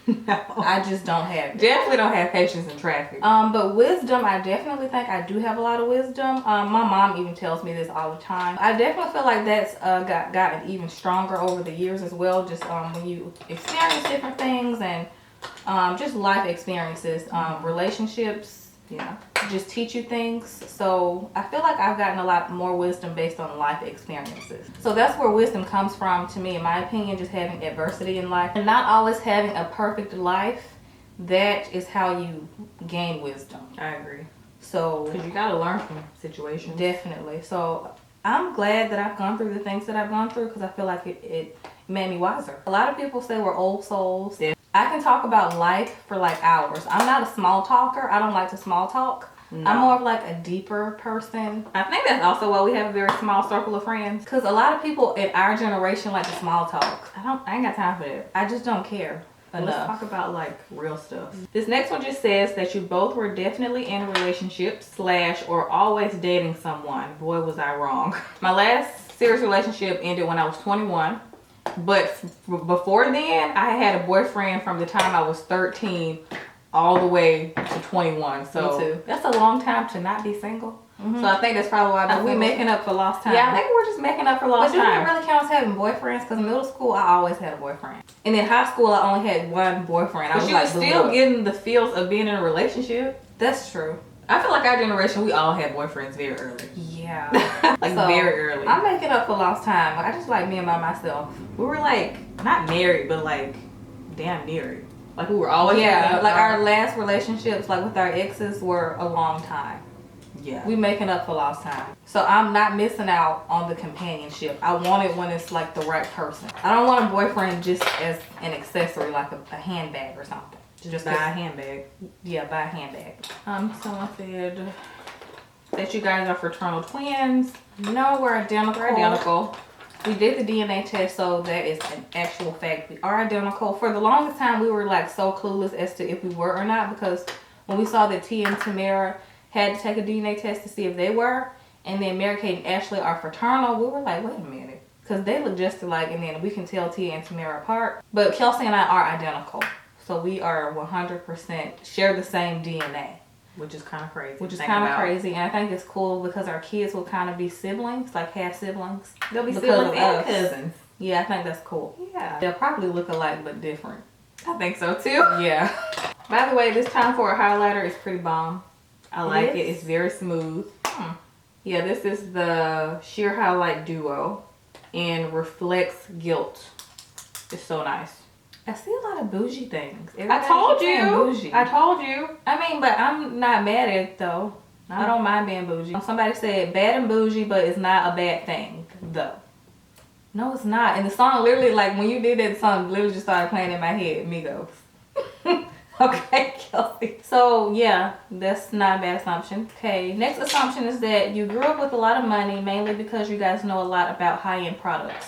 No. I just don't have it. Definitely don't have patience in traffic. But wisdom, I definitely think I do have a lot of wisdom. My mom even tells me this all the time. I definitely feel like that's gotten even stronger over the years as well. Just when you experience different things and just life experiences, relationships, Yeah. just teach you things. So I feel like I've gotten a lot more wisdom based on life experiences. So that's where wisdom comes from, to me, in my opinion, just having adversity in life and not always having a perfect life. That is how you gain wisdom. I agree. So Because you gotta learn from situations. definitely. So I'm glad that I've gone through the things that I've gone through because I feel like it made me wiser. A lot of people say we're old souls. Yeah. I can talk about life for like hours. I'm not a small talker. I don't like to small talk. No. I'm more of like a deeper person. I think that's also why we have a very small circle of friends. Because a lot of people in our generation like to small talk. I ain't got time for that. I just don't care. Let's talk about like real stuff. This next one just says that you both were definitely in a relationship / or always dating someone. Boy, was I wrong. My last serious relationship ended when I was 21. But before then, I had a boyfriend from the time I was 13 all the way to 21. So Me too. That's a long time to not be single. So I think that's probably why We're making up for lost time. Yeah, I think we're just making up for lost But do time. it really count as having boyfriends? Because in middle school, I always had a boyfriend. And in high school, I only had one boyfriend. But you were still getting the feels of being in a relationship. That's true. I feel like our generation, we all had boyfriends very early. Yeah. Like So, very early. I'm making up for lost time. I just like being by myself. We were like, not married, but like damn near it. Like we were always Like our last relationships, like with our exes, were a long time. Yeah. We making up for lost time. So I'm not missing out on the companionship. I want it when it's like the right person. I don't want a boyfriend just as an accessory, like a handbag or something. Just buy a handbag. Yeah, buy a handbag. Someone said that you guys are fraternal twins. No, we're identical. We're identical. We did the DNA test, so that is an actual fact. We are identical. For the longest time, we were like so clueless as to if we were or not, because when we saw that Tia and Tamara had to take a DNA test to see if they were, and then Mary Kate and Ashley are fraternal, we were like, wait a minute, because they look just alike, and then we can tell Tia and Tamara apart. But Kelsey and I are identical, so we are 100% share the same DNA. Which is kind of crazy. Which is kind of crazy, and I think it's cool because our kids will kind of be siblings, like half siblings. They'll be because siblings of and us. cousins. Yeah, I think that's cool. Yeah. They'll probably look alike but different. I think so too. Yeah. By the way, this time for a highlighter is pretty bomb. I like it. It's very smooth. Yeah, this is the Sheer Highlight Duo in Reflects Guilt. It's so nice. I see a lot of bougie things. I told keeps saying you. bougie. I told you. I mean, but I'm not mad at it though. I don't mind being bougie. Somebody said bad and bougie, but it's not a bad thing though. No, it's not. And the song literally, like when you did that, the song literally just started playing in my head. Migos. Okay, Kelsey. So yeah, that's not a bad assumption. Okay, next assumption is that you grew up with a lot of money, mainly because you guys know a lot about high-end products.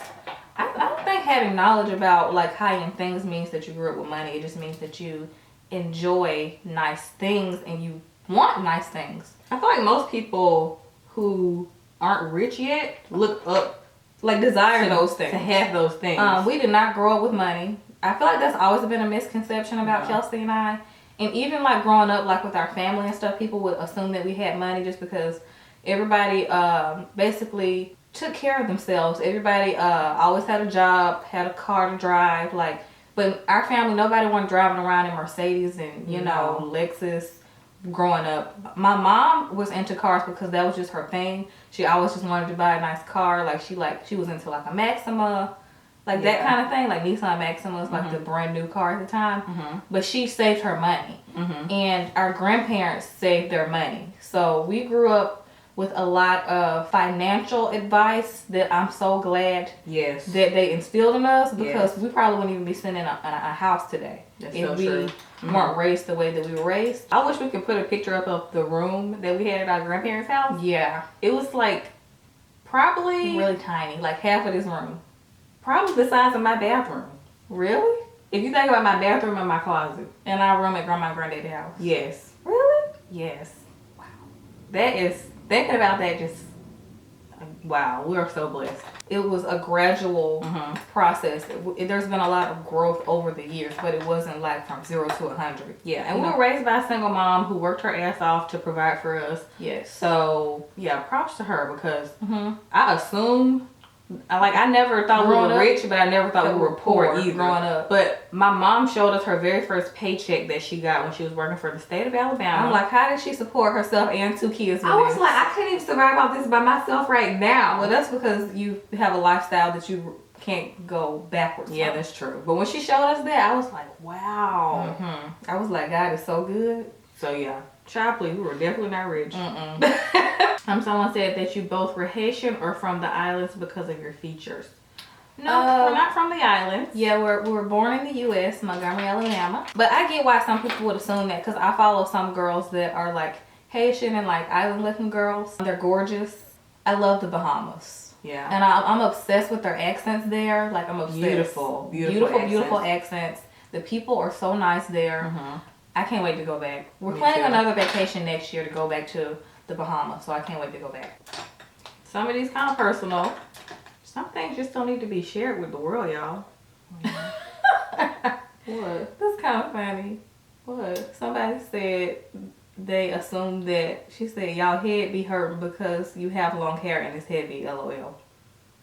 I don't think having knowledge about like high-end things means that you grew up with money. It just means that you enjoy nice things and you want nice things. I feel like most people who aren't rich yet look up, like desire those things. To have those things. We did not grow up with money. I feel like that's always been a misconception about Kelsey and I. And even like growing up like with our family and stuff, people would assume that we had money just because everybody basically took care of themselves. Everybody always had a job, had a car to drive. Like, but our family, nobody wanted driving around in Mercedes and you know Lexus. Growing up, my mom was into cars because that was just her thing. She always just wanted to buy a nice car. Like she was into like a Maxima. Like that kind of thing, like Nissan Maxima was like the brand new car at the time. But she saved her money. And our grandparents saved their money. So we grew up with a lot of financial advice that I'm so glad that they instilled in us, because we probably wouldn't even be sitting in a house today if we weren't raised the way that we were raised. I wish we could put a picture up of the room that we had at our grandparents' house. Yeah. It was like probably really tiny, like half of this room. Probably the size of my bathroom. Really? If you think about my bathroom and my closet. And our room at Grandma and Granddaddy's house. Yes. Really? Yes. Wow. That is, thinking about that just, wow, we are so blessed. It was a gradual process. There's been a lot of growth over the years, but it wasn't like from 0 to 100. Yeah, and we were raised by a single mom who worked her ass off to provide for us. Yes. So, yeah, props to her, because I assumed, I never thought we were rich, but I never thought we were poor either. Growing up. But my mom showed us her very first paycheck that she got when she was working for the state of Alabama. I'm like, how did she support herself and 2 kids with I was this? like, I couldn't even survive off this by myself right now. Well, that's because you have a lifestyle that you can't go backwards. Yeah, that's true. But when she showed us that, I was like, wow. I was like, God is so good. So yeah, child, please, we were definitely not rich. Someone said that you both were Haitian or from the islands because of your features. No, we're not from the islands. Yeah, we were born in the U.S., Montgomery, Alabama. But I get why some people would assume that, because I follow some girls that are like Haitian and like island-looking girls. They're gorgeous. I love the Bahamas. Yeah. And I'm obsessed with their accents there. Like, I'm obsessed. Beautiful accents. Beautiful accents. The people are so nice there. I can't wait to go back. We're planning another vacation next year to go back to the Bahamas, so I can't wait to go back. Some of these kind of personal. Some things just don't need to be shared with the world, y'all. What? That's kind of funny. What? Somebody said they assumed that, she said, y'all head be hurting because you have long hair and it's heavy, LOL.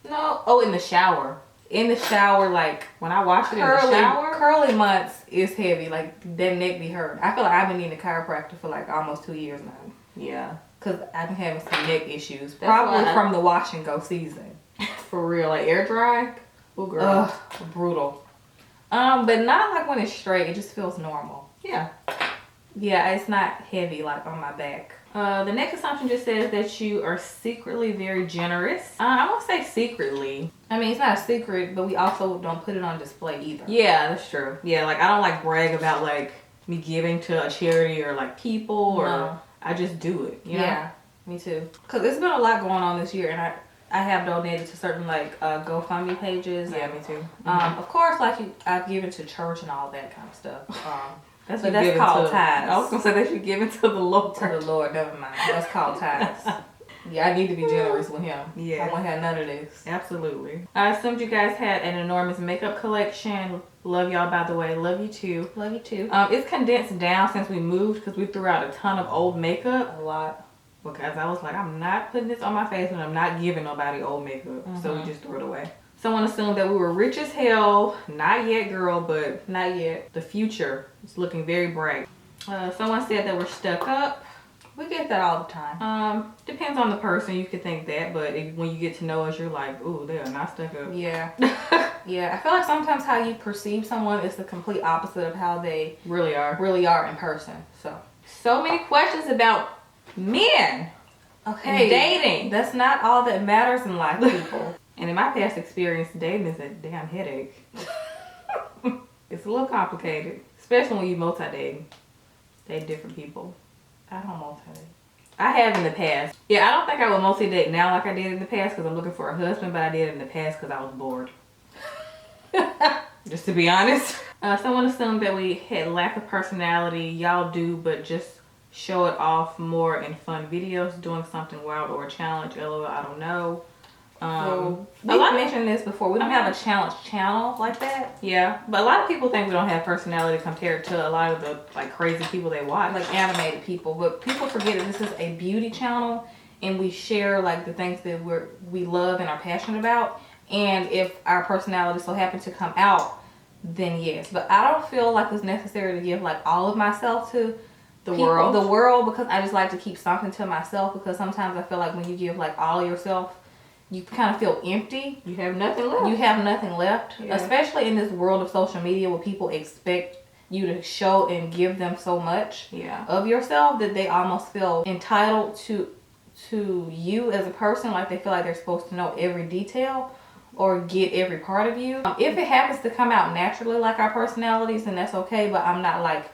No. Oh, in the shower. In the shower, like, when I wash it in the shower. Curly months is heavy. Like, that neck be hurt. I feel like I've been needing a chiropractor for like almost 2 years now. Yeah. Because I've been having some neck issues. Probably from the wash and go season. For real. Like, air dry. Oh, girl. Ugh, brutal. But not like when it's straight. It just feels normal. Yeah. Yeah, it's not heavy like on my back. The next assumption just says that you are secretly very generous. I won't say secretly. I mean, it's not a secret, but we also don't put it on display either. Yeah, that's true. Yeah, like I don't like brag about like me giving to a charity or like people or I just do it. You know? Yeah, me too. Cause there's been a lot going on this year, and I have donated to certain like GoFundMe pages. Yeah, me too. Of course, like I've given to church and all that kind of stuff. That's called tithes. I was gonna say that you give it to the Lord. To the Lord, never mind. That's called tithes. Yeah, I need to be generous with him. Yeah. I won't have none of this. Absolutely. I assumed you guys had an enormous makeup collection. Love y'all, by the way. Love you too. Love you too. It's condensed down since we moved because we threw out a ton of old makeup. A lot. Because I was like, I'm not putting this on my face and I'm not giving nobody old makeup. So we just threw it away. Someone assumed that we were rich as hell. Not yet, girl, but not yet. The future is looking very bright. Someone said that we're stuck up. We get that all the time. Depends on the person. You could think that, but when you get to know us, you're like, ooh, they are not stuck up. Yeah. Yeah, I feel like sometimes how you perceive someone is the complete opposite of how they really are in person. So many questions about men. Okay. And dating. That's not all that matters in life, people. And in my past experience, dating is a damn headache. It's a little complicated, especially when you multi-dating. Date different people. I don't multi-date. I have in the past. Yeah, I don't think I would multi-date now like I did in the past because I'm looking for a husband, but I did in the past because I was bored. Just to be honest. Someone assumed that we had lack of personality. Y'all do, but just show it off more in fun videos, doing something wild or a challenge. LOL, I don't know. We've mentioned this before. We don't have a challenge channel like that. Yeah, but a lot of people think we don't have personality compared to a lot of the like crazy people they watch, like animated people. But people forget that this is a beauty channel, and we share like the things that we love and are passionate about. And if our personality so happens to come out, then yes. But I don't feel like it's necessary to give like all of myself to the world, because I just like to keep something to myself, because sometimes I feel like when you give like all yourself, you kind of feel empty. You have nothing left. You have nothing left. Yeah. Especially in this world of social media where people expect you to show and give them so much of yourself that they almost feel entitled to you as a person. Like they feel like they're supposed to know every detail or get every part of you. If it happens to come out naturally like our personalities, then that's okay. But I'm not like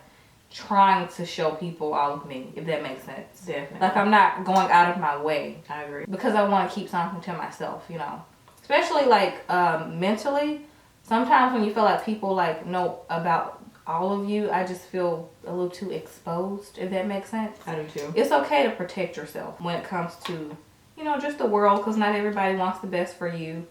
trying to show people all of me, if that makes sense. Definitely. Like I'm not going out of my way. I agree. Because I want to keep something to myself, you know. Especially like mentally. Sometimes when you feel like people like know about all of you, I just feel a little too exposed, if that makes sense. I do too. It's okay to protect yourself when it comes to, you know, just the world, because not everybody wants the best for you.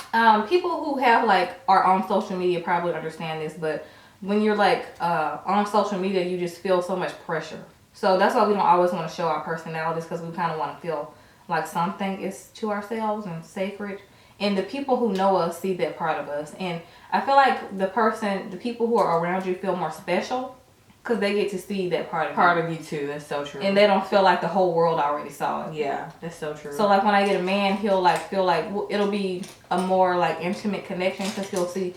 People who have like are on social media probably understand this, but when you're like on social media, you just feel so much pressure. So that's why we don't always want to show our personalities, because we kind of want to feel like something is to ourselves and sacred. And the people who know us see that part of us. And I feel like the people who are around you feel more special because they get to see that part of you too. That's so true. And they don't feel like the whole world already saw it. Yeah, that's so true. So like when I get a man, he'll like feel like it'll be a more like intimate connection, because he'll see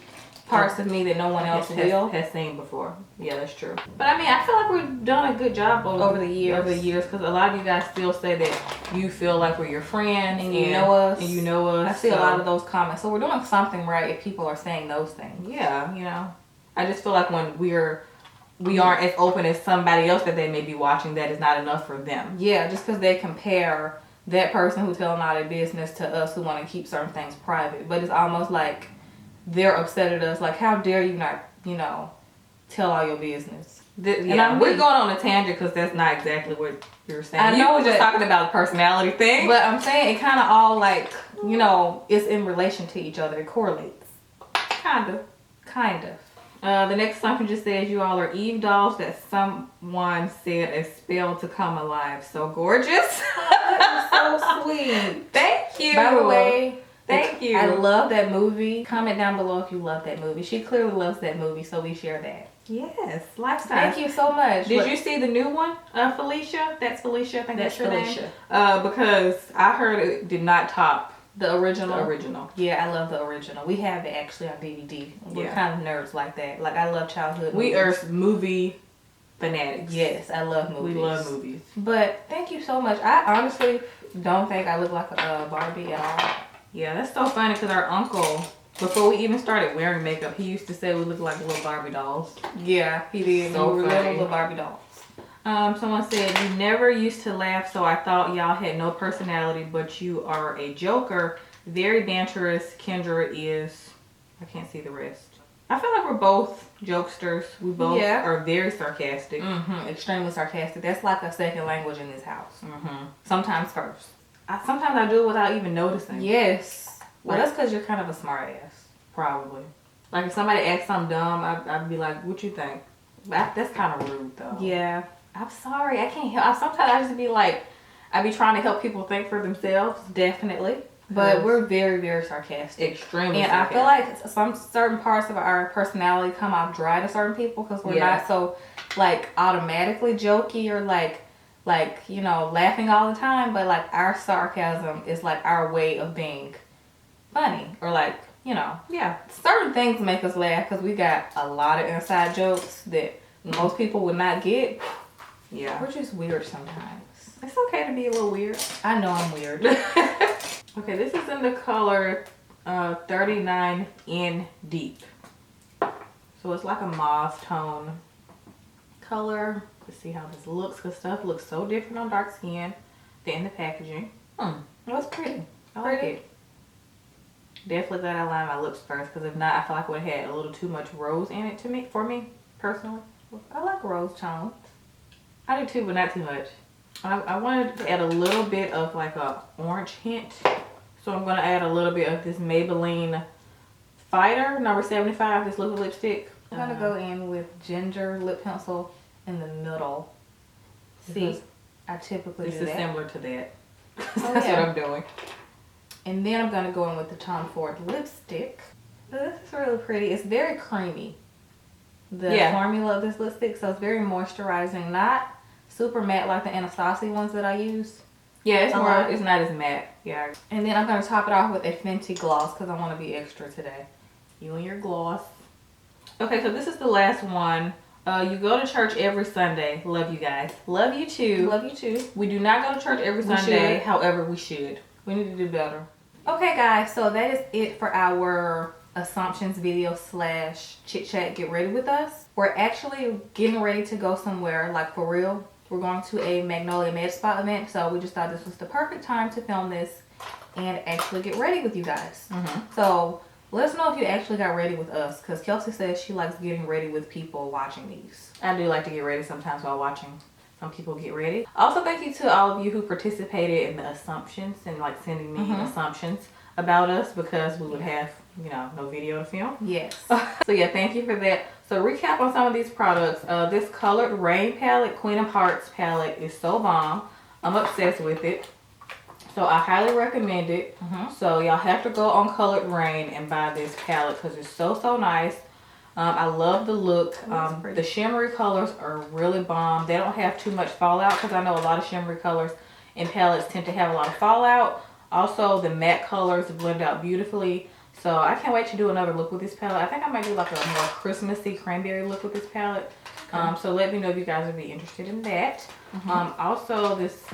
parts of me that no one else has seen before. Yeah, that's true. But I mean, I feel like we've done a good job over the years. Because a lot of you guys still say that you feel like we're your friends and you know us. And you know us. I see a lot of those comments. So we're doing something right if people are saying those things. Yeah, you know. I just feel like when we aren't as open as somebody else that they may be watching, that is not enough for them. Yeah, just because they compare that person who's telling all their business to us who want to keep certain things private. But it's almost like they're upset at us, like, how dare you not, you know, tell all your business. Yeah, we're going on a tangent because that's not exactly what you're saying. I know, you were just talking about the personality thing. But I'm saying it kind of all like, you know, it's in relation to each other. It correlates. Kind of. The next assumption just says you all are Eve dolls that someone said a spell to come alive. So gorgeous. So sweet. Thank you. By the way, thank you. I love that movie. Comment down below if you love that movie. She clearly loves that movie, so we share that. Yes, lifestyle. Thank you so much. Did you see the new one, Felicia? That's Felicia. I think that's your Felicia. name. Because I heard it did not top the original. The original. Yeah, I love the original. We have it actually on DVD. We're kind of nerds like that. Like I love childhood movies. We are movie fanatics. Yes, I love movies. We love movies. But thank you so much. I honestly don't think I look like a Barbie at all. Yeah, that's so funny because our uncle, before we even started wearing makeup, he used to say we looked like little Barbie dolls. Yeah, he did. So we were funny. little Barbie dolls. Someone said, you never used to laugh, so I thought y'all had no personality, but you are a joker. Very banterous. Kendra is, I can't see the rest. I feel like we're both jokesters. We both are very sarcastic. Extremely sarcastic. That's like a second language in this house. Sometimes first. Sometimes I do it without even noticing. Yes. Well, that's because you're kind of a smart ass. Probably. Like if somebody asks something dumb, I'd be like, what you think? That's kind of rude though. Yeah. I'm sorry. I can't help. Sometimes I just be like, I be trying to help people think for themselves. Definitely. But we're very, very sarcastic. Extremely sarcastic. I feel like some certain parts of our personality come out dry to certain people because we're not so like automatically jokey or like, you know, laughing all the time. But like our sarcasm is like our way of being funny or like, you know. Yeah. Certain things make us laugh because we got a lot of inside jokes that most people would not get. Yeah. We're just weird sometimes. It's okay to be a little weird. I know I'm weird. Okay, this is in the color 39 in Deep. So it's like a mauve tone color. Let's see how this looks because stuff looks so different on dark skin than in the packaging. That's pretty. I like it. Definitely glad I lined my lips first because if not, I feel like it would have had a little too much rose in it for me, personally. I like rose tones. I do too, but not too much. I wanted to add a little bit of like a orange hint. So I'm going to add a little bit of this Maybelline Fighter number 75, this liquid lipstick. I'm going to go in with ginger lip pencil in the middle. See, I typically do that. This is similar to that. Oh, That's what I'm doing. And then I'm going to go in with the Tom Ford lipstick. This is really pretty. It's very creamy. The formula of this lipstick. So it's very moisturizing. Not super matte like the Anastasia ones that I use. Yeah, it's more. It's not as matte. Yeah. And then I'm going to top it off with a Fenty gloss because I want to be extra today. You and your gloss. Okay, so this is the last one. You go to church every Sunday. Love you guys. Love you too. Love you too. We do not go to church every Sunday. However, we should. We need to do better. Okay, guys. So that is it for our assumptions video / chit chat. Get ready with us. We're actually getting ready to go somewhere, like for real. We're going to a Magnolia Med Spa event, so we just thought this was the perfect time to film this and actually get ready with you guys. So let us know if you actually got ready with us, because Kelsey says she likes getting ready with people watching these. I do like to get ready sometimes while watching some people get ready. Also, thank you to all of you who participated in the assumptions and like sending me assumptions about us, because we would have, you know, no video to film. Yes. So yeah, thank you for that. So recap on some of these products. This Colored Rain palette, Queen of Hearts palette, is so bomb. I'm obsessed with it. So I highly recommend it. So y'all have to go on Colored Rain and buy this palette because it's so nice. I love the look. The shimmery colors are really bomb. They don't have too much fallout, because I know a lot of shimmery colors and palettes tend to have a lot of fallout. Also, the matte colors blend out beautifully. So I can't wait to do another look with this palette. I think I might do like a more Christmassy cranberry look with this palette. So let me know if you guys would be interested in that. Also, this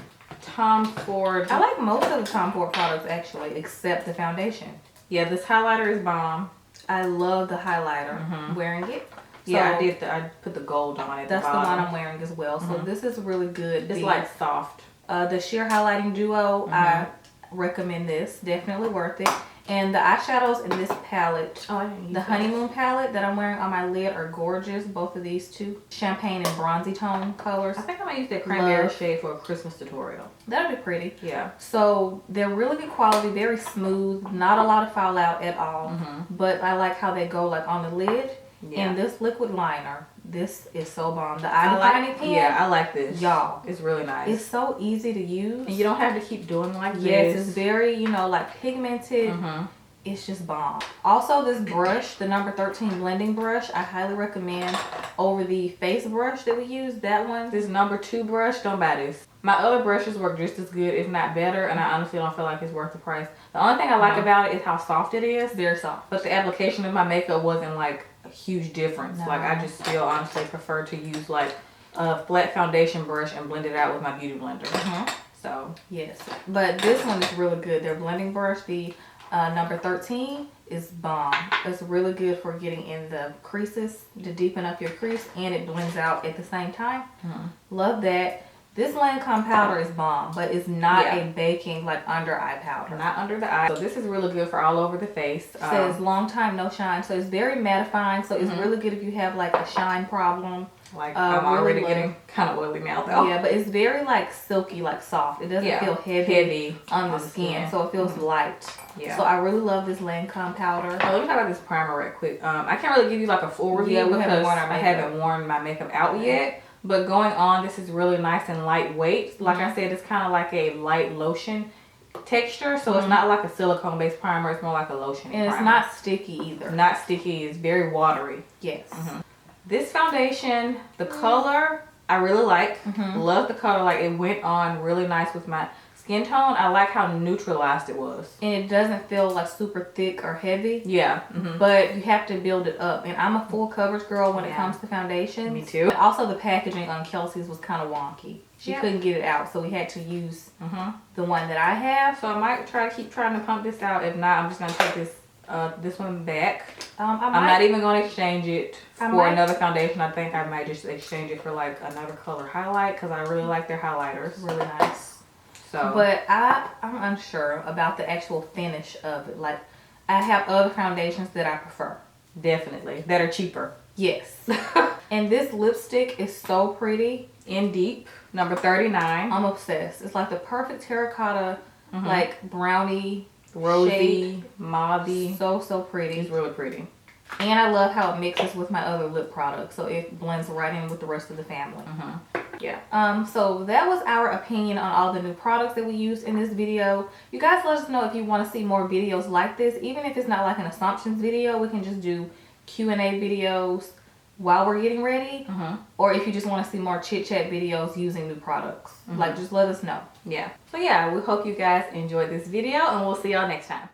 Tom Ford. I like most of the Tom Ford products actually, except the foundation. Yeah, this highlighter is bomb. I love the highlighter. I'm wearing it. Yeah, I put the gold on it. That's the one I'm wearing as well. So this is really good. It's like soft. The sheer highlighting duo. I recommend this. Definitely worth it. And the eyeshadows in this palette, Oh, I didn't use the that. honeymoon palette that I'm wearing on my lid, are gorgeous. Both of these two champagne and bronzy tone colors. I think I might use that cranberry Love. shade for a Christmas tutorial. That'll be pretty. Yeah. So they're really good quality, very smooth, not a lot of fallout at all. But I like how they go like on the lid. Yeah. And this liquid liner, this is so bomb. The eye defining pen, Yeah, I like this. y'all, It's really nice. it's so easy to use. And you don't have to keep doing like Yes, this. it's very, you know, like pigmented. It's just bomb. Also, this brush, the number 13 blending brush, I highly recommend over the face brush that we use. That one. This number 2 brush, don't buy this. My other brushes work just as good, if not better, and I honestly don't feel like it's worth the price. The only thing I like about it is how soft it is. Very soft. But the application of my makeup wasn't like a huge difference. No. Like I just still honestly prefer to use like a flat foundation brush and blend it out with my beauty blender. So Yes. But this one is really good. Their blending brush, the number 13, is bomb. It's really good for getting in the creases to deepen up your crease, and it blends out at the same time. Love that. This Lancome powder is bomb, but it's not a baking like under eye powder. not under the eye. So this is really good for all over the face. It says long time no shine, so it's very mattifying. So it's really good if you have like a shine problem. Like I'm already getting kind of oily now though. Yeah, but it's very like silky, like soft. It doesn't feel heavy on the skin, so it feels light. Yeah. So I really love this Lancome powder. Oh, let me talk about this primer right quick. I can't really give you like a full review we haven't because worn our I makeup. haven't worn my makeup out yet. But going on, this is really nice and lightweight. Like I said, it's kind of like a light lotion texture. So it's not like a silicone based primer. It's more like a lotion. And it's not sticky either. Not sticky. It's very watery. Yes. This foundation, the color, I really like. Love the color. Like it went on really nice with my skin tone. I like how neutralized it was. And it doesn't feel like super thick or heavy. Yeah. But you have to build it up. And I'm a full coverage girl when it comes to foundation. Me too. But also the packaging on Kelsey's was kind of wonky. She couldn't get it out, so we had to use the one that I have. So I might keep trying to pump this out. If not, I'm just gonna take this one back. I'm not even gonna exchange it for another foundation. I think I might just exchange it for like another color highlight because I really like their highlighters. Really nice. So, but I'm unsure about the actual finish of it. Like I have other foundations that I prefer. definitely that are cheaper. Yes. And this lipstick is so pretty. In Deep, number 39. I'm obsessed. It's like the perfect terracotta, like brownie, Rosy, shade. mauvey. So pretty. It's really pretty. And I love how it mixes with my other lip products, so it blends right in with the rest of the family. Yeah. So that was our opinion on all the new products that we used in this video. You guys let us know if you want to see more videos like this. Even if it's not like an assumptions video, we can just do Q&A videos while we're getting ready. Or if you just want to see more chit chat videos using new products, like just let us know. Yeah. So yeah, we hope you guys enjoyed this video and we'll see y'all next time.